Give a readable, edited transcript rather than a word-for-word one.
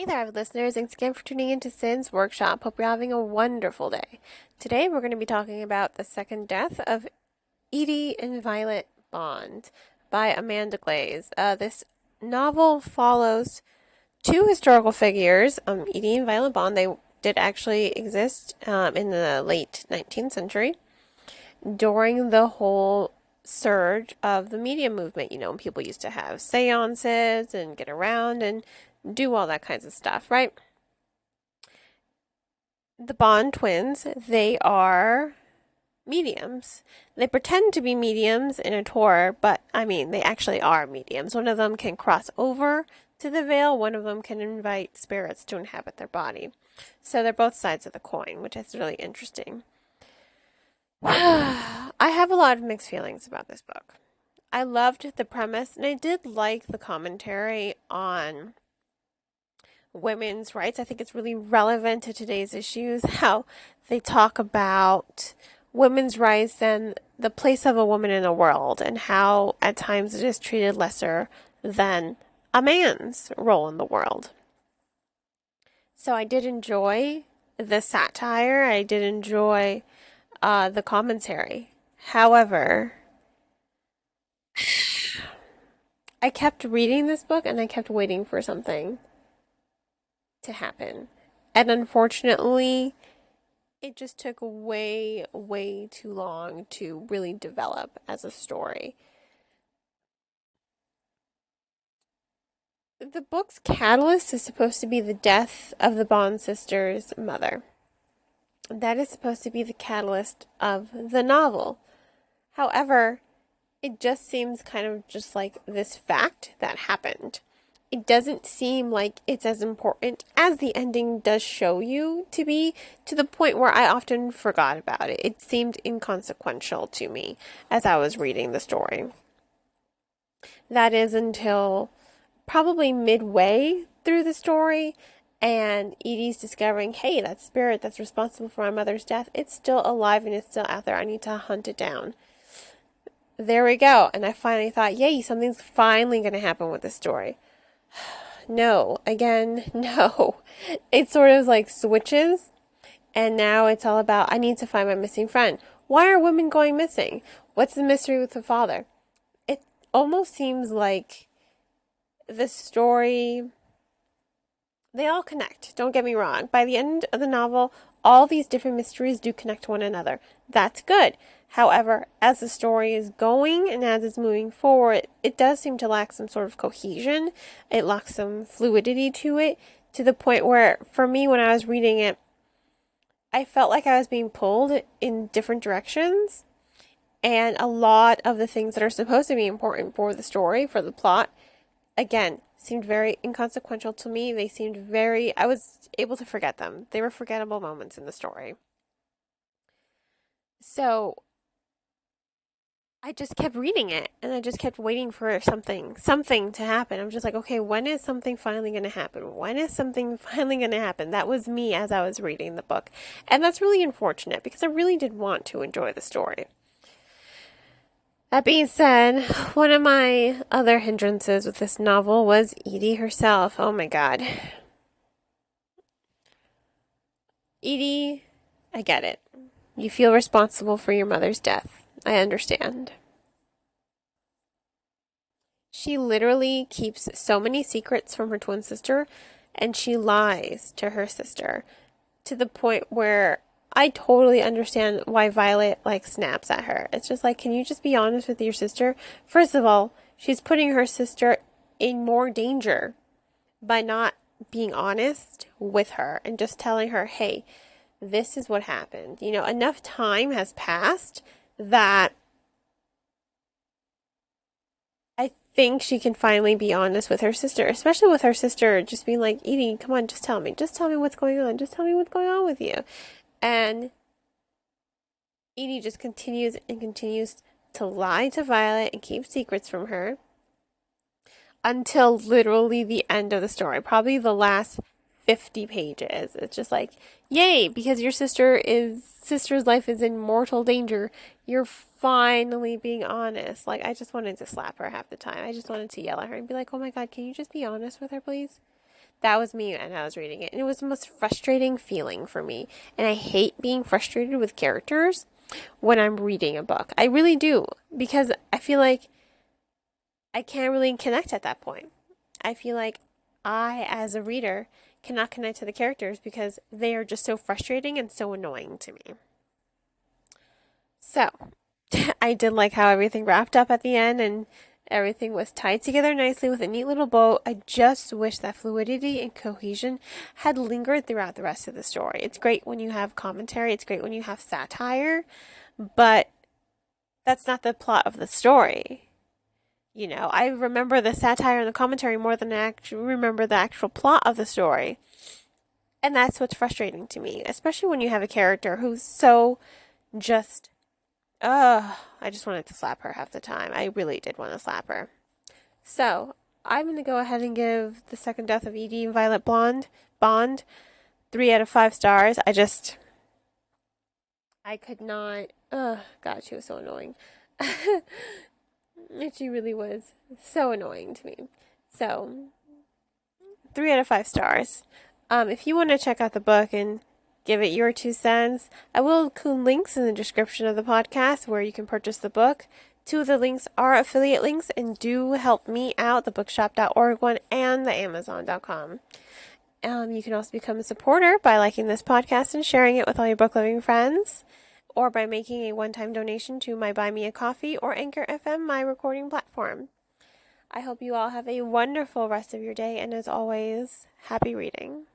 Hey there, avid listeners. Thanks again for tuning in to Sin's Workshop. Hope you're having a wonderful day. Today we're going to be talking about The Second Death of Edie and Violet Bond by Amanda Glaze. This novel follows two historical figures, Edie and Violet Bond. They did actually exist in the late 19th century during the whole surge of the media movement. You know, when people used to have seances and get around and do all that kinds of stuff, right? The Bond twins, they are mediums. They pretend to be mediums in a tour, but I mean, they actually are mediums. One of them can cross over to the veil, one of them can invite spirits to inhabit their body. So they're both sides of the coin, which is really interesting. I have a lot of mixed feelings about this book. I loved the premise, and I did like the commentary on women's rights. I think it's really relevant to today's issues, how they talk about women's rights and the place of a woman in the world, and how at times it is treated lesser than a man's role in the world. So I did enjoy the satire. I did enjoy the commentary. However, I kept reading this book and I kept waiting for something to happen. And unfortunately, it just took way, way too long to really develop as a story. The book's catalyst is supposed to be the death of the Bond sisters' mother. That is supposed to be the catalyst of the novel. However, it just seems kind of just like this fact that happened. It doesn't seem like it's as important as the ending does show you to be, to the point where I often forgot about it. It seemed inconsequential to me as I was reading the story. That is until probably midway through the story, and Edie's discovering, hey, that spirit that's responsible for my mother's death, it's still alive and it's still out there. I need to hunt it down. There we go. And I finally thought, yay, something's finally going to happen with this story. No. Again, no. It sort of like switches, and now it's all about, I need to find my missing friend. Why are women going missing? What's the mystery with the father? It almost seems like the story, they all connect. Don't get me wrong. By the end of the novel, all these different mysteries do connect to one another. That's good. However, as the story is going and as it's moving forward, it does seem to lack some sort of cohesion. It lacks some fluidity to it, to the point where, for me, when I was reading it, I felt like I was being pulled in different directions. And a lot of the things that are supposed to be important for the story, for the plot, again, seemed very inconsequential to me. They seemed very, I was able to forget them. They were forgettable moments in the story. So I just kept reading it, and I just kept waiting for something to happen. I'm just like, okay, when is something finally going to happen? When is something finally going to happen? That was me as I was reading the book. And that's really unfortunate, because I really did want to enjoy the story. That being said, one of my other hindrances with this novel was Edie herself. Oh my god. Edie, I get it. You feel responsible for your mother's death. I understand. She literally keeps so many secrets from her twin sister, and she lies to her sister to the point where I totally understand why Violet, like, snaps at her. It's just like, can you just be honest with your sister? First of all, she's putting her sister in more danger by not being honest with her and just telling her, hey, this is what happened. You know, enough time has passed that I think she can finally be honest with her sister, especially with her sister just being like, Edie, come on, just tell me. Just tell me what's going on. Just tell me what's going on with you. And Edie just continues and continues to lie to Violet and keep secrets from her until literally the end of the story, probably the last 50 pages. It's just like, yay, because your sister's life is in mortal danger. You're finally being honest. Like, I just wanted to slap her half the time. I just wanted to yell at her and be like, oh my god, can you just be honest with her, please? That was me and I was reading it. And it was the most frustrating feeling for me. And I hate being frustrated with characters when I'm reading a book. I really do. Because I feel like I can't really connect at that point. I feel like I, as a reader, cannot connect to the characters because they are just so frustrating and so annoying to me. So, I did like how everything wrapped up at the end and everything was tied together nicely with a neat little bow. I just wish that fluidity and cohesion had lingered throughout the rest of the story. It's great when you have commentary, it's great when you have satire, but that's not the plot of the story. You know, I remember the satire and the commentary more than I actually remember the actual plot of the story. And that's what's frustrating to me, especially when you have a character who's so just, I just wanted to slap her half the time. I really did want to slap her. So, I'm going to go ahead and give The Second Death of Edie and Violet Bond 3 out of 5 stars. I could not, God, she was so annoying. She really was so annoying to me. So, 3 out of 5 stars. If you want to check out the book and give it your 2 cents, I will include links in the description of the podcast where you can purchase the book. 2 of the links are affiliate links and do help me out, the bookshop.org one and the amazon.com. You can also become a supporter by liking this podcast and sharing it with all your book-loving friends, or by making a one-time donation to my Buy Me a Coffee or Anchor FM, my recording platform. I hope you all have a wonderful rest of your day, and as always, happy reading.